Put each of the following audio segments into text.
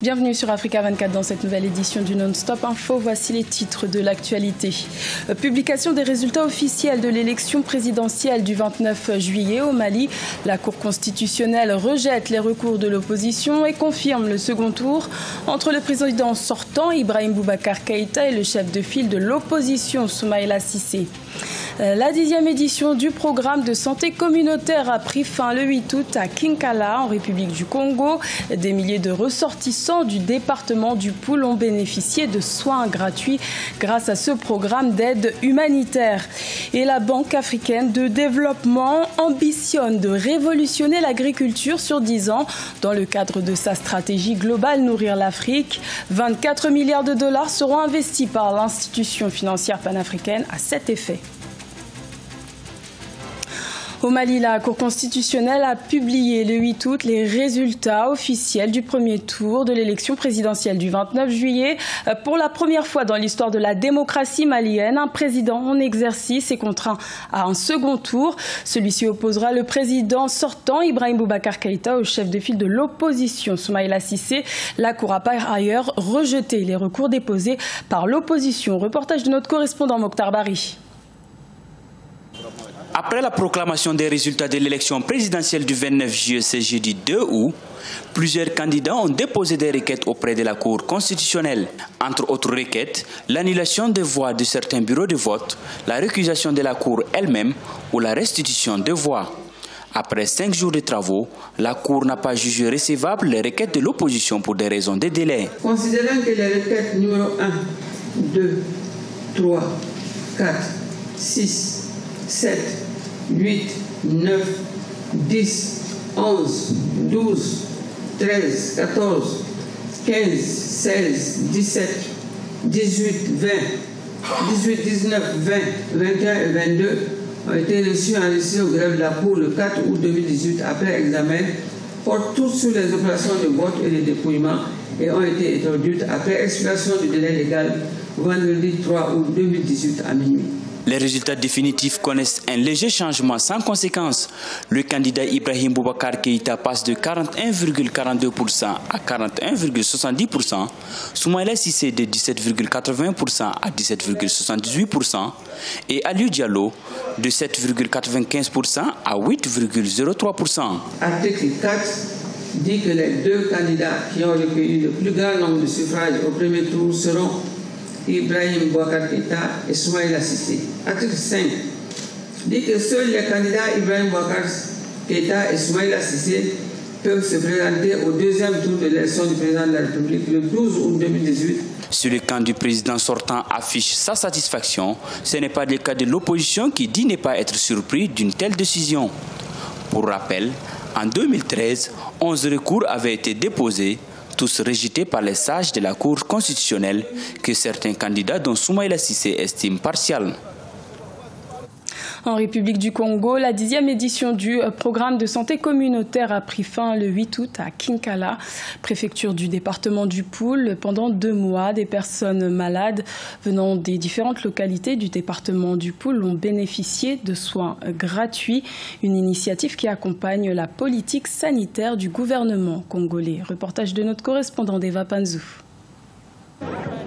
Bienvenue sur Africa 24 dans cette nouvelle édition du Non-Stop Info. Voici les titres de l'actualité. Publication des résultats officiels de l'élection présidentielle du 29 juillet au Mali. La Cour constitutionnelle rejette les recours de l'opposition et confirme le second tour entre le président sortant Ibrahim Boubacar Keïta et le chef de file de l'opposition Soumaïla Cissé. La 10e édition du programme de santé communautaire a pris fin le 8 août à Kinkala, en République du Congo. Des milliers de ressortissants du département du Poul ont bénéficié de soins gratuits grâce à ce programme d'aide humanitaire. Et la Banque africaine de développement ambitionne de révolutionner l'agriculture sur 10 ans dans le cadre de sa stratégie globale Nourrir l'Afrique. 24 milliards de dollars seront investis par l'institution financière panafricaine à cet effet. Au Mali, la Cour constitutionnelle a publié le 8 août les résultats officiels du premier tour de l'élection présidentielle du 29 juillet. Pour la première fois dans l'histoire de la démocratie malienne, un président en exercice est contraint à un second tour. Celui-ci opposera le président sortant, Ibrahim Boubacar Keïta, au chef de file de l'opposition, Soumaïla Cissé. La Cour a par ailleurs rejeté les recours déposés par l'opposition. Reportage de notre correspondant Mokhtar Bari. Après la proclamation des résultats de l'élection présidentielle du 29 juillet, ce jeudi 2 août, plusieurs candidats ont déposé des requêtes auprès de la Cour constitutionnelle. Entre autres requêtes, l'annulation des voix de certains bureaux de vote, la récusation de la Cour elle-même ou la restitution de voix. Après 5 jours de travaux, la Cour n'a pas jugé recevable les requêtes de l'opposition pour des raisons de délai. Considérant que les requêtes numéro 1, 2, 3, 4, 6, 7, 8, 9, 10, 11, 12, 13, 14, 15, 16, 17, 18, 20, 18, 19, 20, 21 et 22 ont été reçus enregistrés au greffe de la Cour le 4 août 2018 après examen, portent tous sur les opérations de vote et de dépouillement et ont été introduites après expiration du délai légal vendredi 3 août 2018 à minuit. Les résultats définitifs connaissent un léger changement sans conséquence. Le candidat Ibrahim Boubacar Keïta passe de 41,42% à 41,70%, Soumaïla Cissé de 17,80% à 17,78% et Aliou Diallo de 7,95% à 8,03%. Article 4 dit que les deux candidats qui ont recueilli le plus grand nombre de suffrages au premier tour seront Ibrahim Boubacar Keïta et Soumaïla Cissé. Article 5 dit que seuls les candidats Ibrahim Boubacar Keïta et Soumaïla Cissé peuvent se présenter au deuxième tour de l'élection du président de la République le 12 août 2018. Si le camp du président sortant affiche sa satisfaction, ce n'est pas le cas de l'opposition qui dit ne pas être surpris d'une telle décision. Pour rappel, en 2013, 11 recours avaient été déposés, tous rejetés par les sages de la Cour constitutionnelle que certains candidats dont Soumaïla Cissé estiment partial. En République du Congo, la 10e édition du programme de santé communautaire a pris fin le 8 août à Kinkala, préfecture du département du Poul. Pendant 2 mois, des personnes malades venant des différentes localités du département du Poul ont bénéficié de soins gratuits, une initiative qui accompagne la politique sanitaire du gouvernement congolais. Reportage de notre correspondant Deva Panzou.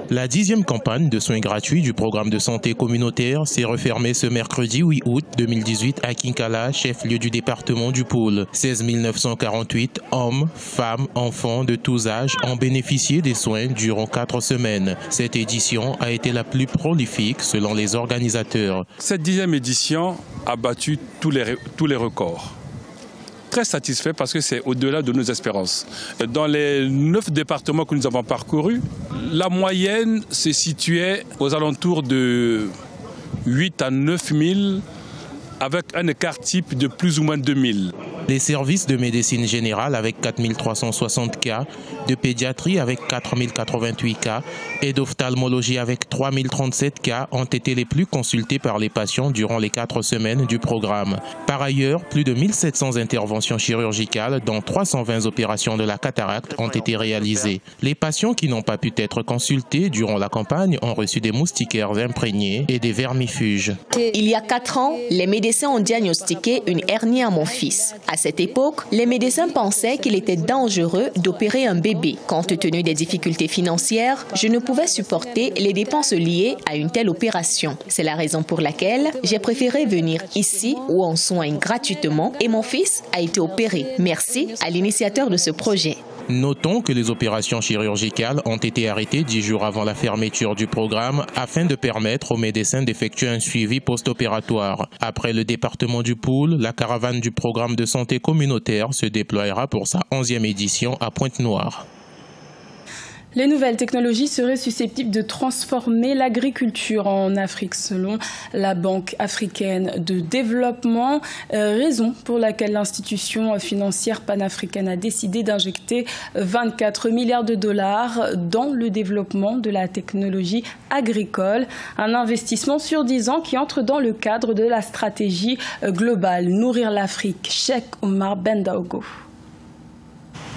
La 10e campagne de soins gratuits du programme de santé communautaire s'est refermée ce mercredi 8 août 2018 à Kinkala, chef-lieu du département du Poul. 16 948 hommes, femmes, enfants de tous âges ont bénéficié des soins durant 4 semaines. Cette édition a été la plus prolifique selon les organisateurs. Cette 10e édition a battu tous les records. Très satisfait parce que c'est au-delà de nos espérances. Dans les 9 départements que nous avons parcourus, la moyenne se situait aux alentours de 8 à 9 000 avec un écart type de plus ou moins 2 000. Les services de médecine générale avec 4 360 cas, de pédiatrie avec 4 088 cas et d'ophtalmologie avec 3 037 cas ont été les plus consultés par les patients durant les 4 semaines du programme. Par ailleurs, plus de 1700 interventions chirurgicales, dont 320 opérations de la cataracte, ont été réalisées. Les patients qui n'ont pas pu être consultés durant la campagne ont reçu des moustiquaires imprégnés et des vermifuges. Il y a 4 ans, les médecins ont diagnostiqué une hernie à mon fils. À cette époque, les médecins pensaient qu'il était dangereux d'opérer un bébé. Compte tenu des difficultés financières, je ne pouvais supporter les dépenses liées à une telle opération. C'est la raison pour laquelle j'ai préféré venir ici où on soigne gratuitement et mon fils a été opéré. Merci à l'initiateur de ce projet. Notons que les opérations chirurgicales ont été arrêtées 10 jours avant la fermeture du programme afin de permettre aux médecins d'effectuer un suivi post-opératoire. Après le département du Poul, la caravane du programme de santé communautaire se déploiera pour sa 11e édition à Pointe-Noire. Les nouvelles technologies seraient susceptibles de transformer l'agriculture en Afrique, selon la Banque africaine de développement, raison pour laquelle l'institution financière panafricaine a décidé d'injecter 24 milliards de dollars dans le développement de la technologie agricole, un investissement sur 10 ans qui entre dans le cadre de la stratégie globale Nourrir l'Afrique. Cheikh Omar Bendaogo.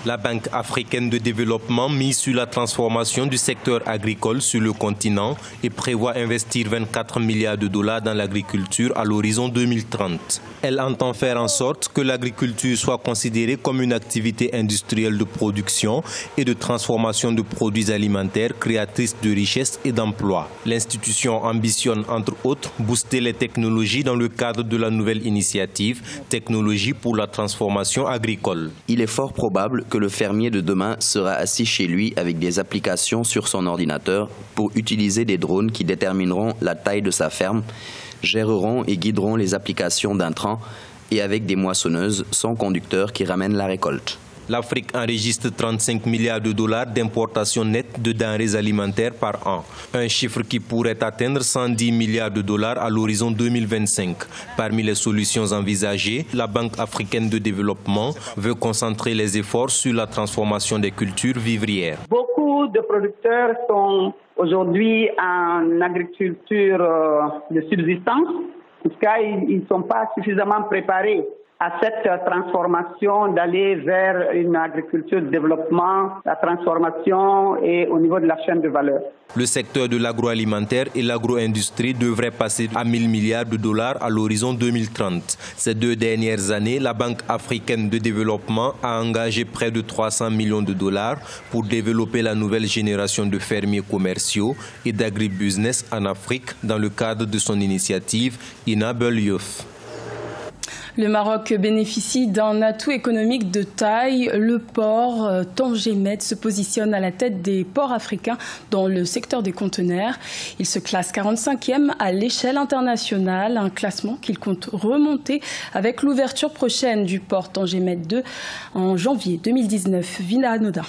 La Banque africaine de développement mise sur la transformation du secteur agricole sur le continent et prévoit investir 24 milliards de dollars dans l'agriculture à l'horizon 2030. Elle entend faire en sorte que l'agriculture soit considérée comme une activité industrielle de production et de transformation de produits alimentaires créatrice de richesses et d'emplois. L'institution ambitionne entre autres booster les technologies dans le cadre de la nouvelle initiative Technologie pour la transformation agricole. Il est fort probable que le fermier de demain sera assis chez lui avec des applications sur son ordinateur pour utiliser des drones qui détermineront la taille de sa ferme, géreront et guideront les applications d'intrants et avec des moissonneuses sans conducteur qui ramènent la récolte. L'Afrique enregistre 35 milliards de dollars d'importation nette de denrées alimentaires par an, un chiffre qui pourrait atteindre 110 milliards de dollars à l'horizon 2025. Parmi les solutions envisagées, la Banque africaine de développement veut concentrer les efforts sur la transformation des cultures vivrières. Beaucoup de producteurs sont aujourd'hui en agriculture de subsistance. En tout cas, ils ne sont pas suffisamment préparés à cette transformation, d'aller vers une agriculture de développement, la transformation et au niveau de la chaîne de valeur. Le secteur de l'agroalimentaire et l'agro-industrie devraient passer à 1000 milliards de dollars à l'horizon 2030. Ces 2 dernières années, la Banque africaine de développement a engagé près de 300 millions de dollars pour développer la nouvelle génération de fermiers commerciaux et d'agribusiness en Afrique dans le cadre de son initiative Enable Youth. Le Maroc bénéficie d'un atout économique de taille. Le port Tanger Med se positionne à la tête des ports africains dans le secteur des conteneurs. Il se classe 45e à l'échelle internationale, un classement qu'il compte remonter avec l'ouverture prochaine du port Tanger Med 2 en janvier 2019. Vina Anoda.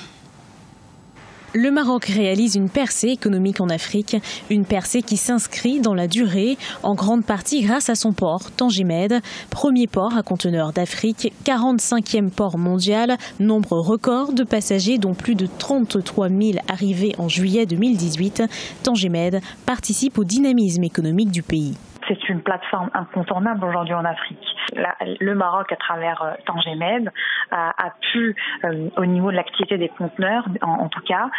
Le Maroc réalise une percée économique en Afrique, une percée qui s'inscrit dans la durée, en grande partie grâce à son port, Tanger Med, premier port à conteneurs d'Afrique, 45e port mondial, nombre record de passagers dont plus de 33 000 arrivés en juillet 2018. Tanger Med participe au dynamisme économique du pays. C'est une plateforme incontournable aujourd'hui en Afrique. Le Maroc, à travers Tanger Med, a pu, au niveau de l'activité des conteneurs, en tout cas,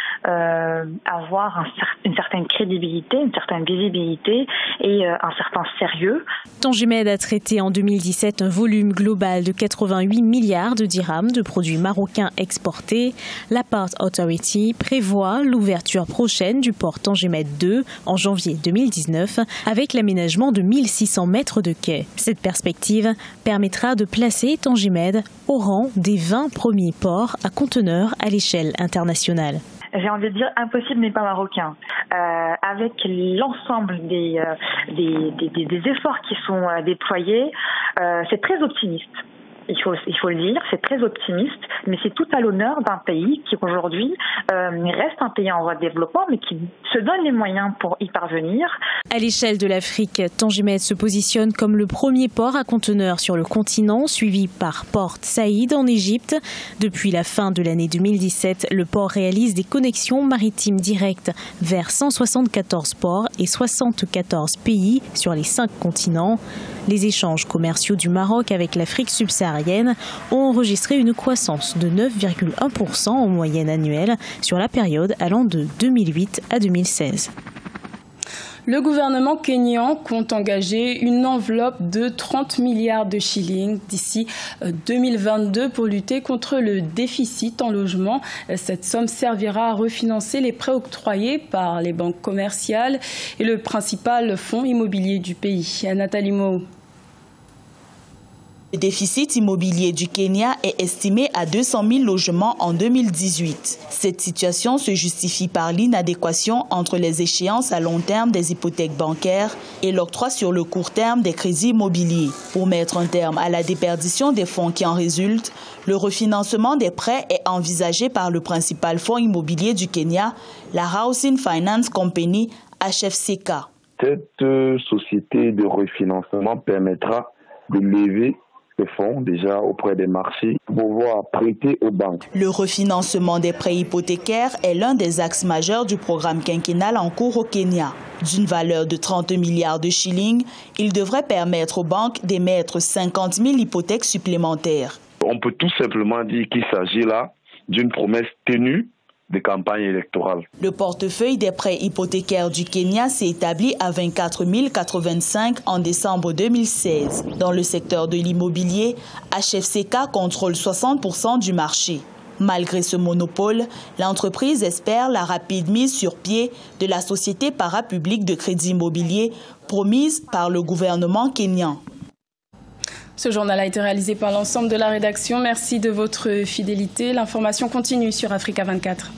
avoir une certaine crédibilité, une certaine visibilité et un certain sérieux. Tanger Med a traité en 2017 un volume global de 88 milliards de dirhams de produits marocains exportés. La Port Authority prévoit l'ouverture prochaine du port Tanger Med 2 en janvier 2019 avec l'aménagement de 1600 mètres de quai. Cette perspective permettra de placer Tanger Med au rang des 20 premiers ports à conteneurs à l'échelle internationale. J'ai envie de dire impossible n'est pas marocain. Avec l'ensemble des efforts qui sont déployés, c'est très optimiste. Il faut le dire, c'est très optimiste, mais c'est tout à l'honneur d'un pays qui aujourd'hui reste un pays en voie de développement, mais qui se donne les moyens pour y parvenir. À l'échelle de l'Afrique, Tanger Med se positionne comme le premier port à conteneurs sur le continent, suivi par Port Saïd en Égypte. Depuis la fin de l'année 2017, le port réalise des connexions maritimes directes vers 174 ports et 74 pays sur les 5 continents. Les échanges commerciaux du Maroc avec l'Afrique subsaharienne ont enregistré une croissance de 9,1% en moyenne annuelle sur la période allant de 2008 à 2016. Le gouvernement kényan compte engager une enveloppe de 30 milliards de shillings d'ici 2022 pour lutter contre le déficit en logement. Cette somme servira à refinancer les prêts octroyés par les banques commerciales et le principal fonds immobilier du pays. Nathalie Mo. Le déficit immobilier du Kenya est estimé à 200 000 logements en 2018. Cette situation se justifie par l'inadéquation entre les échéances à long terme des hypothèques bancaires et l'octroi sur le court terme des crédits immobiliers. Pour mettre un terme à la déperdition des fonds qui en résultent, le refinancement des prêts est envisagé par le principal fonds immobilier du Kenya, la Housing Finance Company, HFCK. Cette société de refinancement permettra de lever les fonds déjà auprès des marchés pour pouvoir prêter aux banques. Le refinancement des prêts hypothécaires est l'un des axes majeurs du programme quinquennal en cours au Kenya. D'une valeur de 30 milliards de shillings, il devrait permettre aux banques d'émettre 50 000 hypothèques supplémentaires. On peut tout simplement dire qu'il s'agit là d'une promesse tenue de campagne électorale. Le portefeuille des prêts hypothécaires du Kenya s'est établi à 24 085 en décembre 2016. Dans le secteur de l'immobilier, HFCK contrôle 60% du marché. Malgré ce monopole, l'entreprise espère la rapide mise sur pied de la société parapublique de crédit immobilier promise par le gouvernement kényan. Ce journal a été réalisé par l'ensemble de la rédaction. Merci de votre fidélité. L'information continue sur Africa 24.